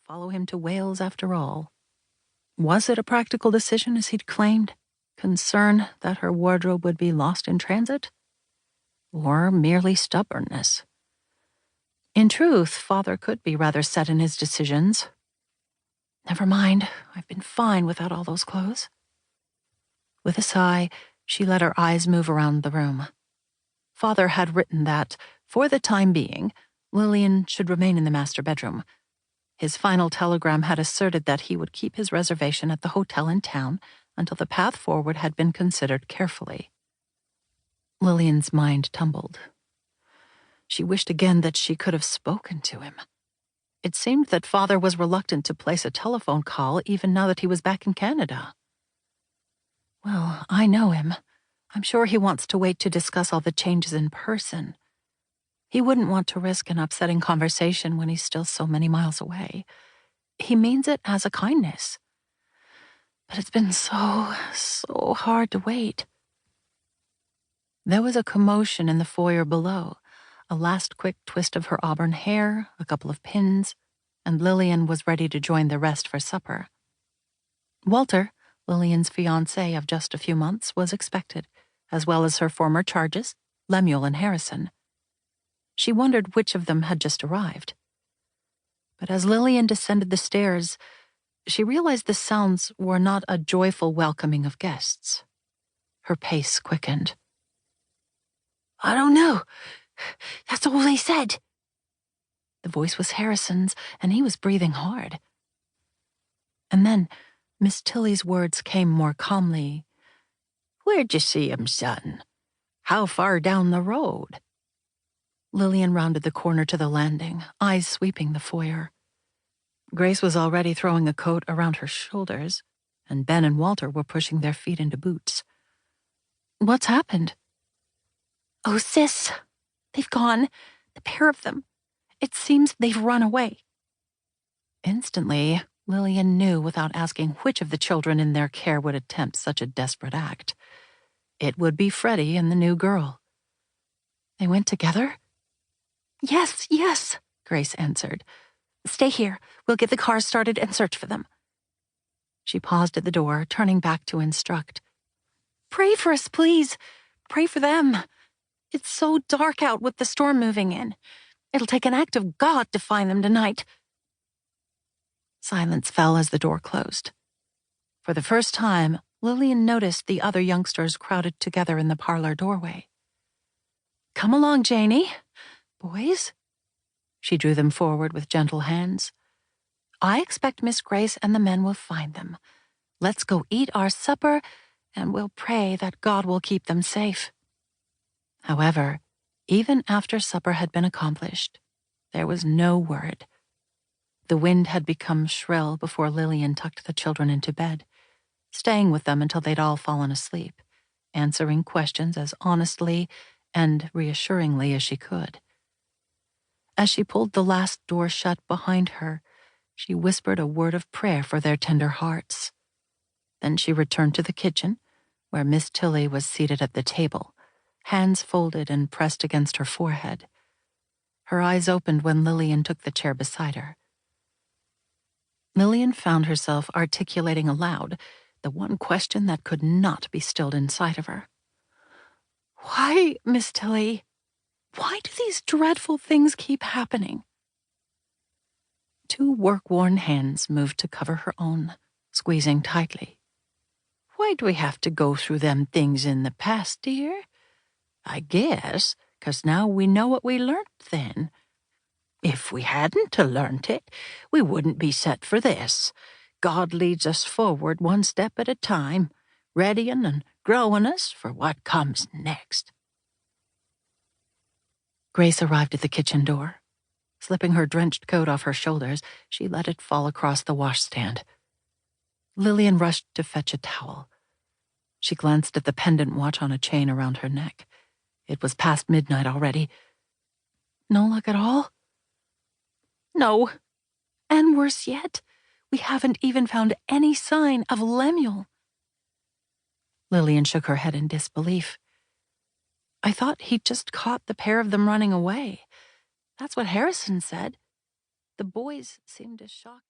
follow him to Wales after all. Was it a practical decision as he'd claimed? Concern that her wardrobe would be lost in transit? Or merely stubbornness? In truth, Father could be rather set in his decisions. Never mind, I've been fine without all those clothes. With a sigh, she let her eyes move around the room. Father had written that, for the time being, Lillian should remain in the master bedroom. His final telegram had asserted that he would keep his reservation at the hotel in town until the path forward had been considered carefully. Lillian's mind tumbled. She wished again that she could have spoken to him. It seemed that Father was reluctant to place a telephone call even now that he was back in Canada. Well, I know him. I'm sure he wants to wait to discuss all the changes in person. He wouldn't want to risk an upsetting conversation when he's still so many miles away. He means it as a kindness. But it's been so hard to wait. There was a commotion in the foyer below, a last quick twist of her auburn hair, a couple of pins, and Lillian was ready to join the rest for supper. Walter, Lillian's fiancé of just a few months, was expected, as well as her former charges, Lemuel and Harrison. She wondered which of them had just arrived. But as Lillian descended the stairs, she realized the sounds were not a joyful welcoming of guests. Her pace quickened. "I don't know. That's all they said." The voice was Harrison's, and he was breathing hard. And then Miss Tilly's words came more calmly. "Where'd you see him, son? How far down the road?" Lillian rounded the corner to the landing, eyes sweeping the foyer. Grace was already throwing a coat around her shoulders, and Ben and Walter were pushing their feet into boots. "What's happened?" "Oh, sis, they've gone, the pair of them. It seems they've run away." Instantly, Lillian knew without asking which of the children in their care would attempt such a desperate act. It would be Freddie and the new girl. "They went together?" Yes, Grace answered. "Stay here. We'll get the car started and search for them." She paused at the door, turning back to instruct. "Pray for us, please. Pray for them. It's so dark out with the storm moving in. It'll take an act of God to find them tonight." Silence fell as the door closed. For the first time, Lillian noticed the other youngsters crowded together in the parlor doorway. "Come along, Janie. Boys?" She drew them forward with gentle hands. "I expect Miss Grace and the men will find them. Let's go eat our supper, and we'll pray that God will keep them safe." However, even after supper had been accomplished, there was no word. The wind had become shrill before Lillian tucked the children into bed, staying with them until they'd all fallen asleep, answering questions as honestly and reassuringly as she could. As she pulled the last door shut behind her, she whispered a word of prayer for their tender hearts. Then she returned to the kitchen, where Miss Tilly was seated at the table, hands folded and pressed against her forehead. Her eyes opened when Lillian took the chair beside her. Lillian found herself articulating aloud the one question that could not be stilled inside of her. "Why, Miss Tilly? Why do these dreadful things keep happening?" Two work-worn hands moved to cover her own, squeezing tightly. "Why do we have to go through them things in the past, dear? I guess 'cause now we know what we learnt then. If we hadn't learnt it, we wouldn't be set for this. God leads us forward one step at a time, readying and growing us for what comes next." Grace arrived at the kitchen door. Slipping her drenched coat off her shoulders, she let it fall across the washstand. Lillian rushed to fetch a towel. She glanced at the pendant watch on a chain around her neck. It was past midnight already. "No luck at all?" "No. And worse yet, we haven't even found any sign of Lemuel." Lillian shook her head in disbelief. "I thought he'd just caught the pair of them running away. That's what Harrison said." The boys seemed as shocked.